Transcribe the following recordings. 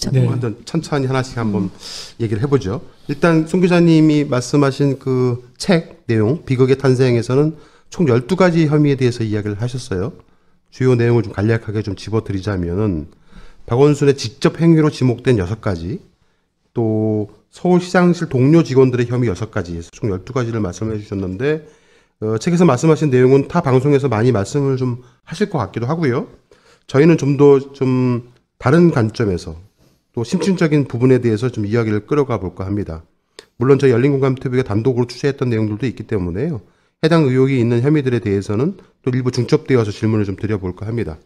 그렇잖아요. 완전 천천히 하나씩 한번 얘기를 해보죠. 일단 송 기자님이 말씀하신 그 책 내용 비극의 탄생에서는 총 12가지 혐의에 대해서 이야기를 하셨어요. 주요 내용을 좀 간략하게 좀 집어드리자면은 박원순의 직접 행위로 지목된 6가지, 또 서울시장실 동료 직원들의 혐의 6가지에서 총 12가지를 말씀해 주셨는데 책에서 말씀하신 내용은 타 방송에서 많이 말씀을 좀 하실 것 같기도 하고요. 저희는 좀 더 좀 다른 관점에서 또 심층적인 부분에 대해서 좀 이야기를 끌어가 볼까 합니다. 물론 저희 열린공감TV가 단독으로 취재했던 내용들도 있기 때문에요. 해당 의혹이 있는 혐의들에 대해서는 또 일부 중첩되어서 질문을 좀 드려볼까 합니다.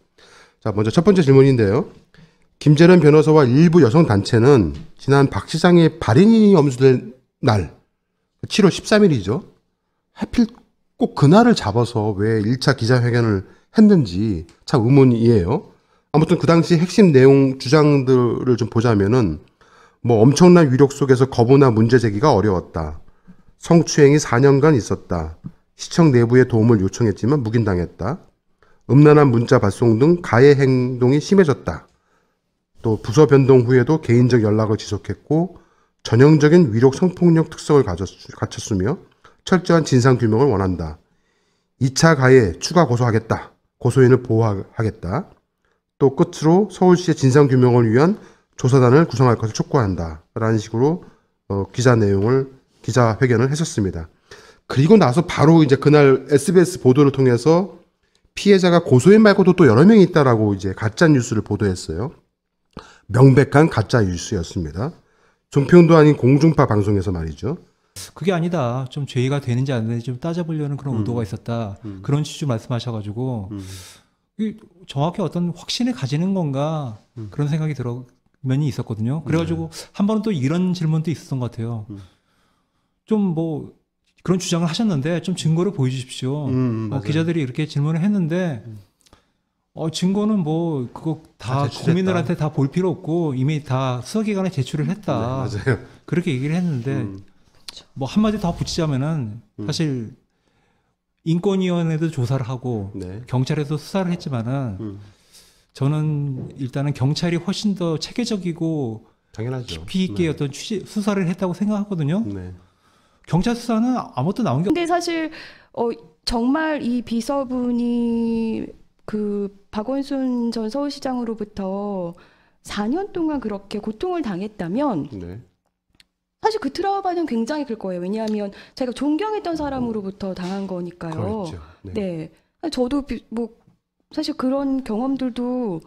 자, 먼저 첫 번째 질문인데요. 김재련 변호사와 일부 여성단체는 지난 박 시장의 발인이 엄수된 날, 7월 13일이죠. 하필 꼭 그날을 잡아서 왜 1차 기자회견을 했는지 참 의문이에요. 아무튼 그 당시 핵심 내용 주장들을 좀 보자면은 뭐 엄청난 위력 속에서 거부나 문제 제기가 어려웠다. 성추행이 4년간 있었다. 시청 내부의 도움을 요청했지만 묵인당했다. 음란한 문자 발송 등 가해 행동이 심해졌다. 또 부서 변동 후에도 개인적 연락을 지속했고 전형적인 위력 성폭력 특성을 갖췄으며 철저한 진상규명을 원한다. 2차 가해 추가 고소하겠다. 고소인을 보호하겠다. 또 끝으로 서울시의 진상규명을 위한 조사단을 구성할 것을 촉구한다. 라는 식으로 기자회견을 했었습니다. 그리고 나서 바로 이제 그날 SBS 보도를 통해서 피해자가 고소인 말고도 또 여러 명이 있다라고 이제 가짜 뉴스를 보도했어요. 명백한 가짜 뉴스였습니다. 종편도 아닌 공중파 방송에서 말이죠. 그게 아니다. 좀 죄가 되는지 안 되는지 좀 따져보려는 그런 의도가 있었다. 그런 취지로 말씀하셔가지고 정확히 어떤 확신을 가지는 건가 그런 생각이 들어 면이 있었거든요. 그래가지고 한 번은 또 이런 질문도 있었던 것 같아요. 좀 뭐 그런 주장을 하셨는데 좀 증거를 보여주십시오. 기자들이 이렇게 질문을 했는데 증거는 뭐 그거 다 국민들한테 다 볼 필요 없고 이미 다 수사기관에 제출을 했다. 네, 맞아요. 그렇게 얘기를 했는데 뭐 한마디 더 붙이자면은 사실 인권위원회도 조사를 하고 네. 경찰에서 수사를 했지만은 저는 일단은 경찰이 훨씬 더 체계적이고 당연하죠. 깊이 있게 네. 어떤 수사를 했다고 생각하거든요. 네. 경찰 수사는 아무것도 나온 게 근데 사실 정말 이 비서분이 그 박원순 전 서울시장으로부터 4년 동안 그렇게 고통을 당했다면 네. 사실 그 트라우마는 굉장히 클 거예요. 왜냐하면 제가 존경했던 사람으로부터 당한 거니까요. 그렇죠. 네. 네. 저도 뭐 사실 그런 경험들도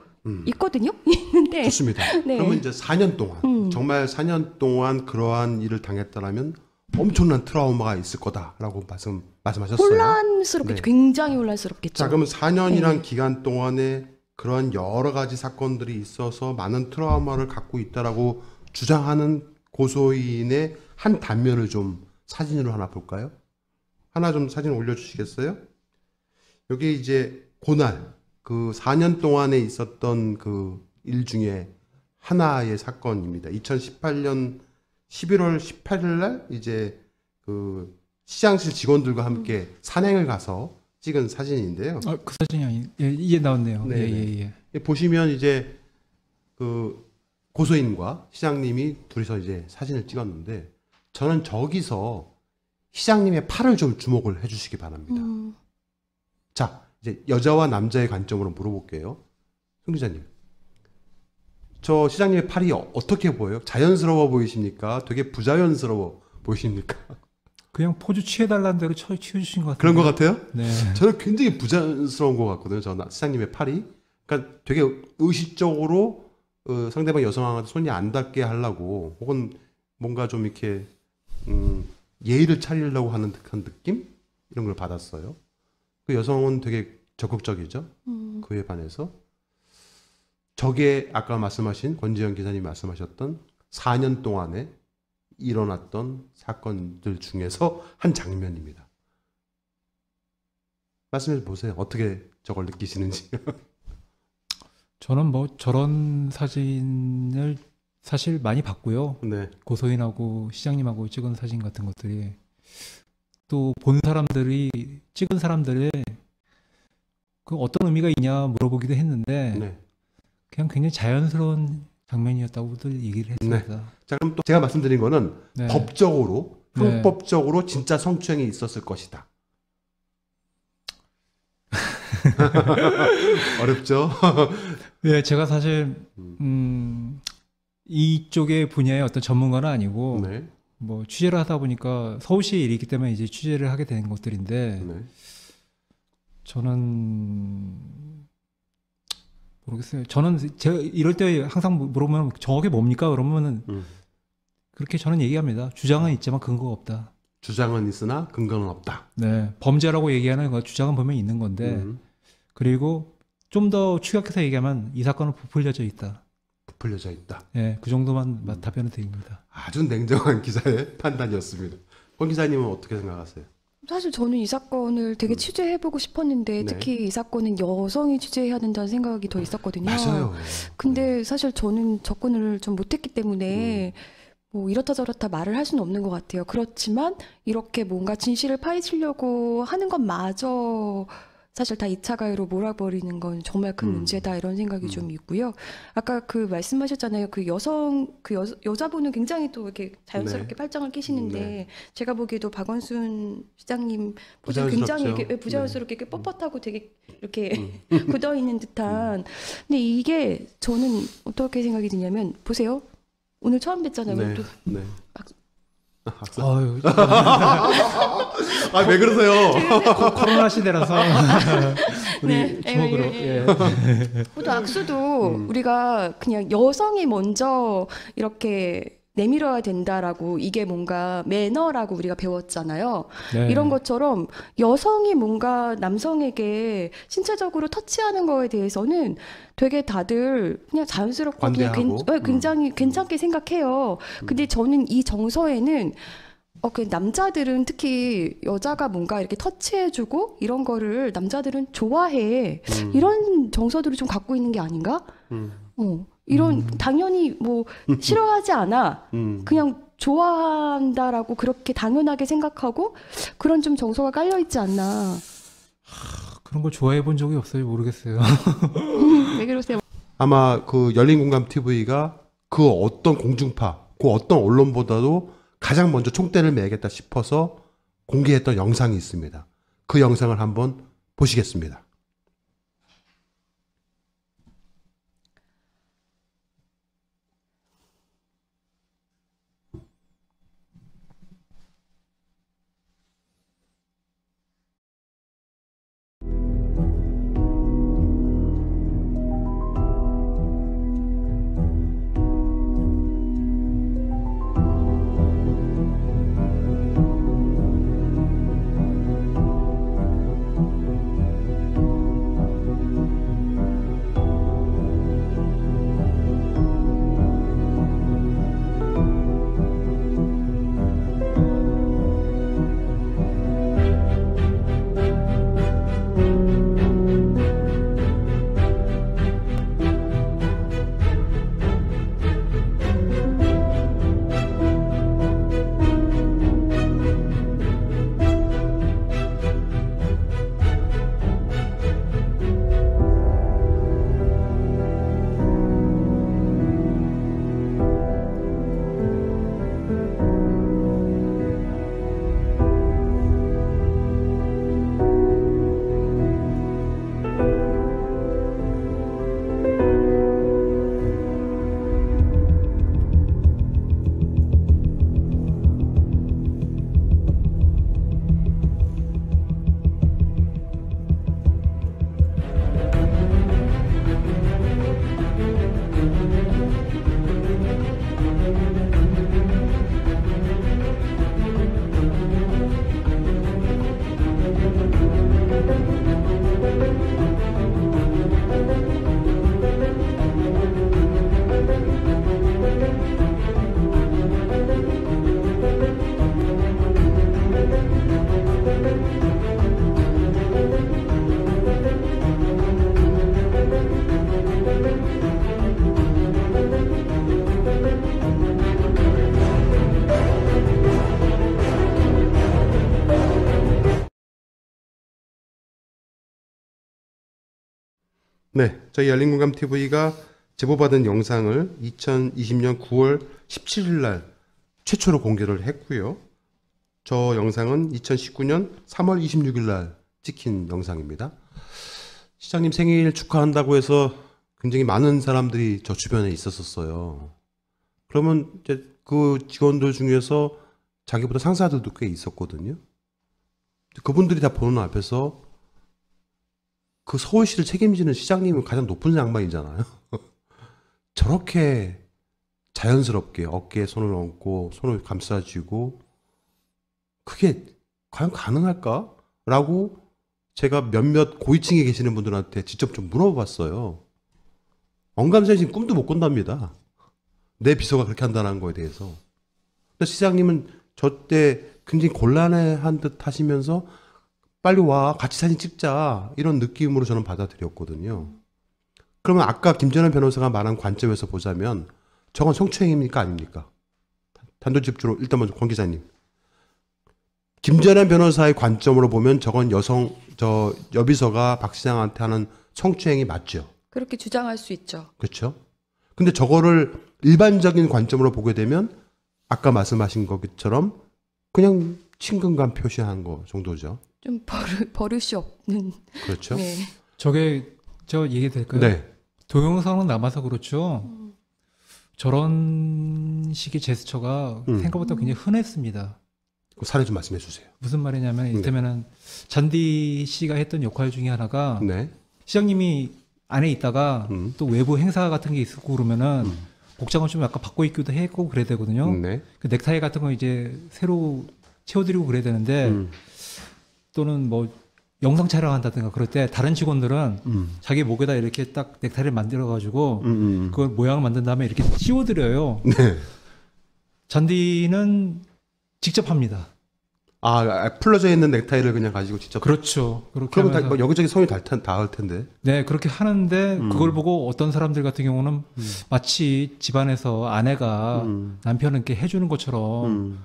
있거든요. 있는데. 좋습니다. 네. 그러면 이제 4년 동안 정말 4년 동안 그러한 일을 당했다라면 엄청난 트라우마가 있을 거다라고 말씀하셨어요. 혼란스럽겠죠. 네. 굉장히 혼란스럽겠죠. 자, 그러면 4년이란 기간 동안에 그러한 여러 가지 사건들이 있어서 많은 트라우마를 갖고 있다라고 주장하는 고소인의 한 단면을 좀 사진으로 하나 볼까요? 하나 좀 사진 올려주시겠어요? 여기 이제 그날 그 4년 동안에 있었던 그 일 중에 하나의 사건입니다. 2018년 11월 18일 날 이제 그 시장실 직원들과 함께 산행을 가서 찍은 사진인데요. 그 사진이 아니, 이게 나왔네요. 네. 보시면 이제 그 고소인과 시장님이 둘이서 이제 사진을 찍었는데 저는 저기서 시장님의 팔을 좀 주목을 해주시기 바랍니다. 자, 이제 여자와 남자의 관점으로 물어볼게요. 송 기자님, 저 시장님의 팔이 어떻게 보여요? 자연스러워 보이십니까? 되게 부자연스러워 보이십니까? 그냥 포즈 취해달라는 대로 취해주신 것 같아요. 그런 것 같아요? 네. 저는 굉장히 부자연스러운 것 같거든요. 저 시장님의 팔이. 그러니까 되게 의식적으로 상대방 여성한테 손이 안 닿게 하려고 혹은 뭔가 좀 이렇게 예의를 차리려고 하는 듯한 느낌? 이런 걸 받았어요. 그 여성은 되게 적극적이죠. 그에 반해서. 저게 아까 말씀하신 권지현 기자님 말씀하셨던 4년 동안에 일어났던 사건들 중에서 한 장면입니다. 말씀해 보세요. 어떻게 저걸 느끼시는지. 저는 뭐 저런 사진을 사실 많이 봤고요. 네. 고소인하고 시장님하고 찍은 사진 같은 것들이 또 본 사람들이 찍은 사람들의 그 어떤 의미가 있냐 물어보기도 했는데 네. 그냥 굉장히 자연스러운 장면이었다고들 얘기를 했습니다. 자, 그럼 또 제가 말씀드린 거는 네. 법적으로, 네. 형법적으로 진짜 성추행이 있었을 것이다. 어렵죠? 네, 제가 사실 이쪽의 분야의 어떤 전문가는 아니고 네. 뭐 취재를 하다 보니까 서울시의 일이기 때문에 이제 취재를 하게 된 것들인데 네. 저는 모르겠어요. 저는 제가 이럴 때 항상 물어보면 정확히 뭡니까? 그러면은 그렇게 저는 얘기합니다. 주장은 있지만 근거가 없다. 주장은 있으나 근거는 없다. 네, 범죄라고 얘기하는 거 주장은 보면 있는 건데 그리고 좀 더 추격해서 얘기하면 이 사건은 부풀려져 있다. 부풀려져 있다. 네, 그 정도만 답변을 드립니다. 아주 냉정한 기자의 판단이었습니다. 권 기자님은 어떻게 생각하세요? 사실 저는 이 사건을 되게 취재해보고 싶었는데 네. 특히 이 사건은 여성이 취재해야 된다는 생각이 더 있었거든요. 맞아요. 근데 사실 저는 접근을 좀 못했기 때문에 뭐 이렇다 저렇다 말을 할 수는 없는 것 같아요. 그렇지만 이렇게 뭔가 진실을 파헤치려고 하는 것마저 사실 다 2차 가해로 몰아버리는 건 정말 큰 문제다 이런 생각이 좀 있고요. 아까 그 말씀하셨잖아요. 그 여자분은 굉장히 또 이렇게 자연스럽게 네. 팔짱을 끼시는데 네. 제가 보기에도 박원순 시장님 부자연스럽죠. 굉장히 이렇게 부자연스럽게 이렇게 뻣뻣하고 되게 이렇게 굳어 있는 듯한. 근데 이게 저는 어떻게 생각이 드냐면 보세요. 오늘 처음 뵀잖아요. 네. 또 네. 아유, 아, 왜 그러세요? 코로나 시대라서 우리 네. 주먹으로 예. 예. 또 악수도 우리가 그냥 여성이 먼저 이렇게 내밀어야 된다라고 이게 뭔가 매너라고 우리가 배웠잖아요. 네. 이런 것처럼 여성이 뭔가 남성에게 신체적으로 터치하는 거에 대해서는 되게 다들 그냥 자연스럽고 그냥 관대하고. 굉장히 괜찮게 생각해요. 근데 저는 이 정서에는 그 남자들은 특히 여자가 뭔가 이렇게 터치해주고 이런 거를 남자들은 좋아해. 이런 정서들을 좀 갖고 있는 게 아닌가? 이런 당연히 뭐 싫어하지 않아. 그냥 좋아한다라고 그렇게 당연하게 생각하고 그런 좀 정서가 깔려 있지 않나. 그런 걸 좋아해 본 적이 없어요. 모르겠어요. 왜 그러세요? 아마 그 열린공감 TV가 그 어떤 공중파, 그 어떤 언론보다도 가장 먼저 총대를 매겠다 싶어서 공개했던 영상이 있습니다. 그 영상을 한번 보시겠습니다. 네, 저희 열린공감 TV가 제보받은 영상을 2020년 9월 17일 날 최초로 공개를 했고요. 저 영상은 2019년 3월 26일 날 찍힌 영상입니다. 시장님 생일 축하한다고 해서 굉장히 많은 사람들이 저 주변에 있었어요. 그러면 이제 그 직원들 중에서 자기보다 상사들도 꽤 있었거든요. 그분들이 다 보는 앞에서 그 서울시를 책임지는 시장님은 가장 높은 양반이잖아요. 저렇게 자연스럽게 어깨에 손을 얹고 손을 감싸쥐고 그게 과연 가능할까? 라고 제가 몇몇 고위층에 계시는 분들한테 직접 좀 물어봤어요. 언감생심 꿈도 못 꾼답니다. 내 비서가 그렇게 한다는 거에 대해서. 근데 시장님은 저 때 굉장히 곤란해한 듯 하시면서 빨리 와 같이 사진 찍자 이런 느낌으로 저는 받아들였거든요. 그러면 아까 김전현 변호사가 말한 관점에서 보자면 저건 성추행입니까 아닙니까? 단도직입적으로 일단 먼저 권 기자님. 김전현 변호사의 관점으로 보면 저건 여비서가 박 시장한테 하는 성추행이 맞죠. 그렇게 주장할 수 있죠. 그렇죠. 근데 저거를 일반적인 관점으로 보게 되면 아까 말씀하신 것처럼 그냥 친근감 표시한 거 정도죠. 좀 버릇이 없는. 그렇죠. 네. 저게 저 얘기 될까요? 네. 동영상은 남아서 그렇죠. 저런 식의 제스처가 생각보다 굉장히 흔했습니다. 사례 좀 말씀해 주세요. 무슨 말이냐면 이를테면은 잔디 씨가 했던 역할 중에 하나가 네. 시장님이 안에 있다가 또 외부 행사 같은 게 있었고 그러면은 복장을 좀 약간 바꿔 입기도 했고 그래야 되거든요. 네. 그 넥타이 같은 거 이제 새로 채워드리고 그래야 되는데 또는 뭐 영상 촬영한다든가 그럴 때 다른 직원들은 자기 목에다 이렇게 딱 넥타이를 만들어 가지고 그걸 모양을 만든 다음에 이렇게 씌워드려요. 네. 잔디는 직접 합니다. 풀러져 있는 넥타이를 그냥 가지고 직접. 그렇죠. 그렇게 그러면 하면서 뭐 여기저기 손이 닿을 텐데. 네, 그렇게 하는데 그걸 보고 어떤 사람들 같은 경우는 마치 집안에서 아내가 남편은 이렇게 해주는 것처럼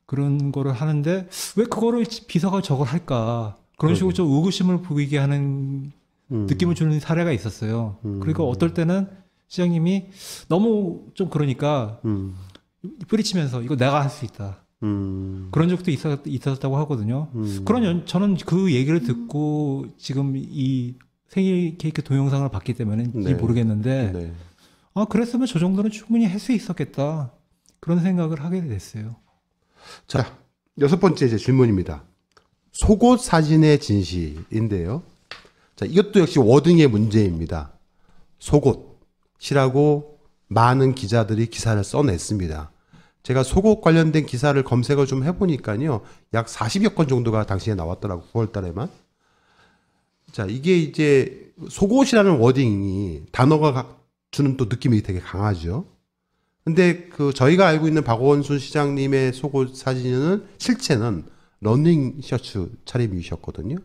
그런 거를 하는데 왜 그거를 비서가 저걸 할까? 그런 식으로 좀 의구심을 보이게 하는 느낌을 주는 사례가 있었어요. 그러니까 어떨 때는 시장님이 너무 좀 그러니까 뿌리치면서 이거 내가 할 수 있다. 그런 적도 있었다고 하거든요. 저는 그 얘기를 듣고 지금 이 생일 케이크 동영상을 봤기 때문에인지 네. 모르겠는데 네. 그랬으면 저 정도는 충분히 할 수 있었겠다. 그런 생각을 하게 됐어요. 자, 6번째 이제 질문입니다. 속옷 사진의 진실인데요. 자, 이것도 역시 워딩의 문제입니다. 속옷이라고 많은 기자들이 기사를 써냈습니다. 제가 속옷 관련된 기사를 검색을 좀 해보니까요. 약 40여 건 정도가 당시에 나왔더라고, 9월 달에만. 자, 이게 이제 속옷이라는 워딩이 단어가 주는 또 느낌이 되게 강하죠. 근데 저희가 알고 있는 박원순 시장님의 속옷 사진은 실체는 러닝 셔츠 차림이셨거든요.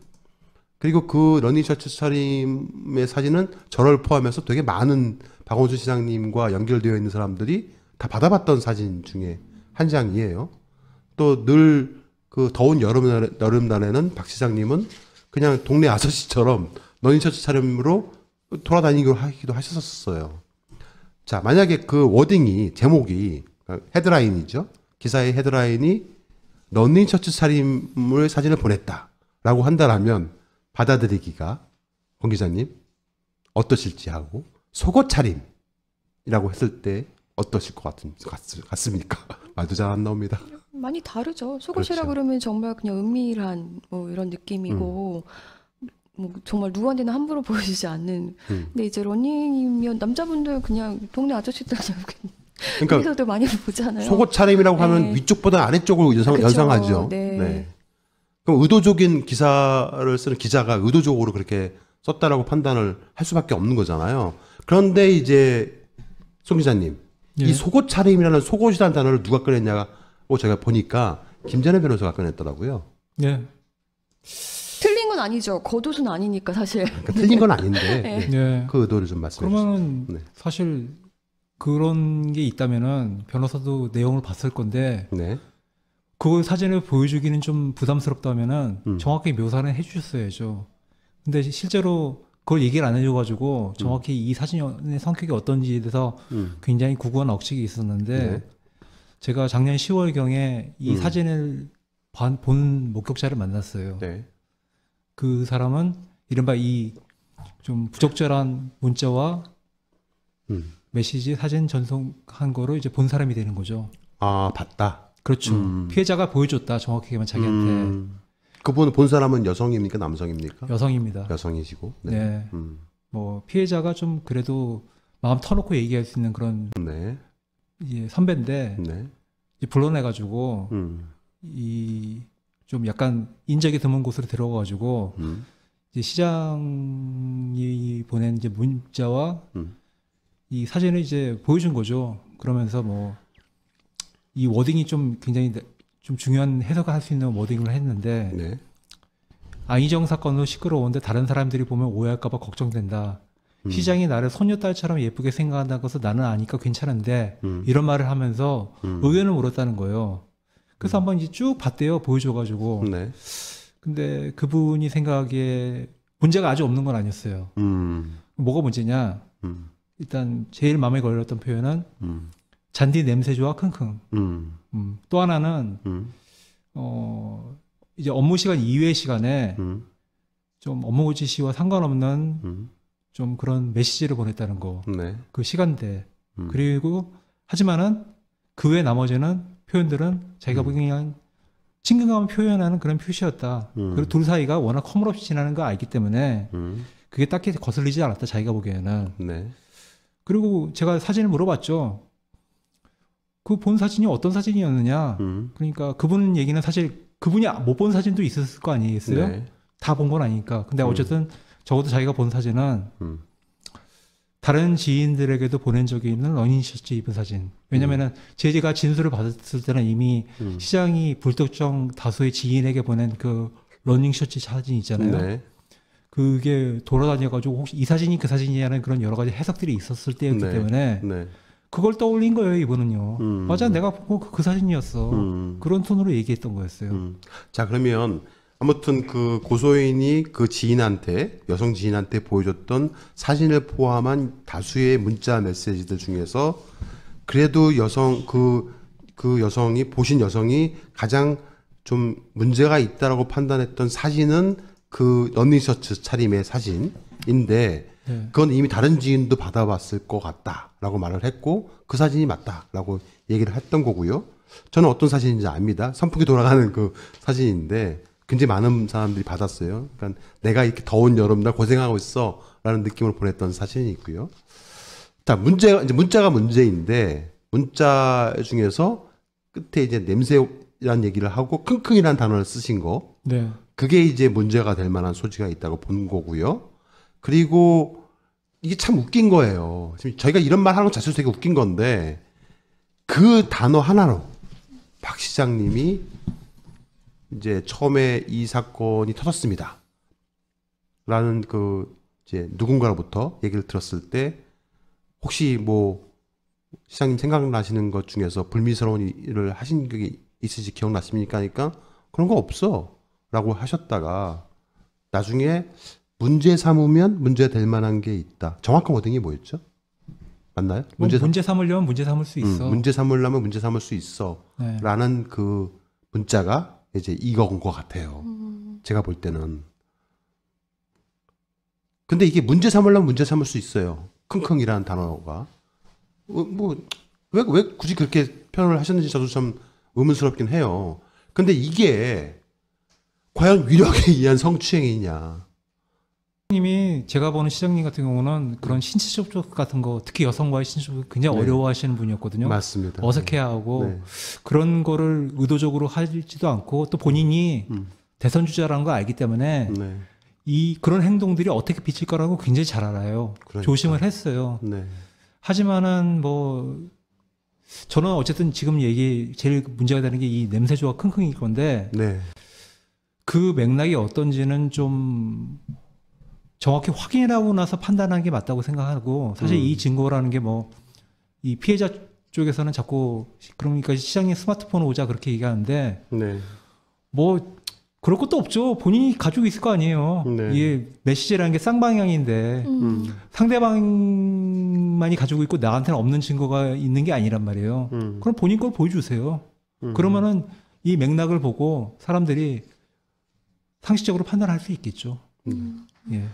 그리고 그 러닝 셔츠 차림의 사진은 저를 포함해서 되게 많은 박원순 시장님과 연결되어 있는 사람들이 다 받아봤던 사진 중에 한 장이에요. 또 늘 그 더운 여름날에는 박 시장님은 그냥 동네 아저씨처럼 러닝 셔츠 차림으로 돌아다니기도 하셨었어요. 자, 만약에 그 워딩이, 제목이, 헤드라인이죠. 기사의 헤드라인이 러닝 셔츠 차림을 사진을 보냈다라고 한다라면 받아들이기가, 권 기자님, 어떠실지 하고, 속옷 차림이라고 했을 때 어떠실 것 같습니까? 말도 잘 안 나옵니다. 많이 다르죠. 속옷이라 그렇죠. 그러면 정말 그냥 은밀한 뭐 이런 느낌이고 뭐 정말 누구한테는 함부로 보여주지 않는. 근데 이제 러닝이면 남자분들 그냥 동네 아저씨들 그러니까 여기서도 많이 보잖아요. 속옷 차림이라고 하면 네. 위쪽보다 아래쪽으로 그쵸. 연상하죠. 네. 그럼 의도적인 기사를 쓰는 기자가 의도적으로 그렇게 썼다라고 판단을 할 수밖에 없는 거잖아요. 그런데 이제 송 기자님, 예. 이 속옷 차림이라는 속옷이라는 단어를 누가 꺼냈냐고 제가 보니까 김전현 변호사가 꺼냈더라고요. 예. 틀린 건 아니죠. 겉옷은 아니니까 사실. 그러니까 틀린 건 아닌데 네. 네. 예. 그 의도를 좀 말씀해 주세요. 그러면 네. 사실 그런 게 있다면은 변호사도 내용을 봤을 건데 네. 그 사진을 보여주기는 좀 부담스럽다면은 정확하게 묘사는 해주셨어야죠. 근데 실제로 그걸 얘기를 안 해줘가지고 정확히 이 사진의 성격이 어떤지에 대해서 굉장히 구구한 억측이 있었는데 네. 제가 작년 10월경에 이 사진을 본 목격자를 만났어요. 네. 그 사람은 이른바 이 좀 부적절한 문자와 메시지 사진 전송한 거로 이제 본 사람이 되는 거죠. 아, 봤다. 그렇죠. 피해자가 보여줬다. 정확하게만 자기한테. 그분 본 사람은 여성입니까? 남성입니까? 여성입니다. 여성이시고. 네. 네. 음. 뭐 피해자가 좀 그래도 마음 터놓고 얘기할 수 있는 그런 네. 이제 선배인데 네. 이제 불러내가지고 이 좀 약간 인적이 드문 곳으로 들어가가지고 이제 시장이 보낸 이제 문자와 이 사진을 이제 보여준 거죠. 그러면서 뭐 이 워딩이 좀 굉장히 좀 중요한 해석을 할 수 있는 워딩을 했는데 네. 안희정 사건으로 시끄러운데 다른 사람들이 보면 오해할까봐 걱정된다. 시장이 나를 손녀딸처럼 예쁘게 생각한다는 것을 나는 아니까 괜찮은데 이런 말을 하면서 의견을 물었다는 거예요. 그래서 한번 이제 쭉 봤대요. 보여줘가지고. 네. 근데 그분이 생각하기에 문제가 아주 없는 건 아니었어요. 뭐가 문제냐? 일단 제일 마음에 걸렸던 표현은 잔디 냄새 좋아 킁킁. 또 하나는 이제 업무 시간 이외의 시간에 좀 업무 지시와 상관없는 좀 그런 메시지를 보냈다는 거. 네. 그 시간대. 그리고 하지만은 그 외 나머지는 표현들은 자기가 보기엔 그냥 친근감을 표현하는 그런 표시였다. 그리고 둘 사이가 워낙 허물없이 지나는 거 알기 때문에 그게 딱히 거슬리지 않았다. 자기가 보기에는. 네. 그리고 제가 사진을 물어봤죠. 그 본 사진이 어떤 사진이었느냐. 그러니까 그분 얘기는 사실 그분이 못 본 사진도 있었을 거 아니겠어요? 네. 다 본 건 아니니까. 근데 어쨌든 적어도 자기가 본 사진은 다른 지인들에게도 보낸 적이 있는 러닝 셔츠 입은 사진. 왜냐면은 제가 진술을 받았을 때는 이미 시장이 불특정 다수의 지인에게 보낸 그 러닝 셔츠 사진 있잖아요. 네. 그게 돌아다녀가지고 혹시 이 사진이 그 사진이냐는 그런 여러 가지 해석들이 있었을 때였기 네. 때문에 네. 그걸 떠올린 거예요, 이분은요. 맞아, 내가 보고 그 사진이었어. 그런 톤으로 얘기했던 거였어요. 자, 그러면 아무튼 그 고소인이 그 지인한테, 여성 지인한테 보여줬던 사진을 포함한 다수의 문자 메시지들 중에서 그래도 그 여성이, 보신 여성이 가장 좀 문제가 있다라고 판단했던 사진은 그 러닝셔츠 차림의 사진인데 네. 그건 이미 다른 지인도 받아봤을 것 같다라고 말을 했고 그 사진이 맞다라고 얘기를 했던 거고요. 저는 어떤 사진인지 압니다. 선풍기 돌아가는 그 사진인데 굉장히 많은 사람들이 받았어요. 그러니까 내가 이렇게 더운 여름날 고생하고 있어라는 느낌을 보냈던 사진이 있고요. 자, 문자가 문제인데 문자 중에서 끝에 이제 냄새라는 얘기를 하고 킁킁이라는 단어를 쓰신 거. 네. 그게 이제 문제가 될 만한 소지가 있다고 본 거고요. 그리고 이게 참 웃긴 거예요. 지금 저희가 이런 말 하는 것 자체도 되게 웃긴 건데 그 단어 하나로 박 시장님이 이제 처음에 이 사건이 터졌습니다. 라는 그 이제 누군가로부터 얘기를 들었을 때 혹시 뭐 시장님 생각나시는 것 중에서 불미스러운 일을 하신 게 있으시 기억나십니까? 하니까 그런 거 없어. 라고 하셨다가 나중에 문제 삼으면 문제 될 만한 게 있다. 정확한 워딩이 뭐였죠? 맞나요? 문제 삼으려면 문제 삼을 수 있어. 문제 삼으려면 문제 삼을 수 있어. 네. 라는 그 문자가 이제 이건 것 같아요. 제가 볼 때는. 근데 이게 문제 삼으려면 문제 삼을 수 있어요. 킁킁이라는 단어가. 왜 굳이 그렇게 표현을 하셨는지 저도 좀 의문스럽긴 해요. 근데 이게 과연 위력에 의한 성추행이냐. 님이 제가 보는 시장님 같은 경우는 그런 신체 접촉 같은 거 특히 여성과의 신체 접촉 굉장히 네. 어려워하시는 분이었거든요. 맞습니다. 어색해하고 네. 그런 거를 의도적으로 하지도 않고 또 본인이 대선 주자라는 걸 알기 때문에 네. 이 그런 행동들이 어떻게 비칠 거라고 굉장히 잘 알아요. 그러니까. 조심을 했어요. 네. 하지만은 뭐 저는 어쨌든 지금 제일 문제가 되는 게 이 냄새조와 킁킁일 건데 네. 그 맥락이 어떤지는 좀 정확히 확인하고 나서 판단하는 게 맞다고 생각하고 사실 이 증거라는 게 뭐 이 피해자 쪽에서는 자꾸 그러니까 시장님 스마트폰 오자 그렇게 얘기하는데 네. 뭐 그럴 것도 없죠. 본인이 가지고 있을 거 아니에요. 네. 이게 메시지라는 게 쌍방향인데 상대방만이 가지고 있고 나한테는 없는 증거가 있는 게 아니란 말이에요. 그럼 본인 걸 보여주세요. 그러면은 이 맥락을 보고 사람들이 상식적으로 판단할 수 있겠죠. 예.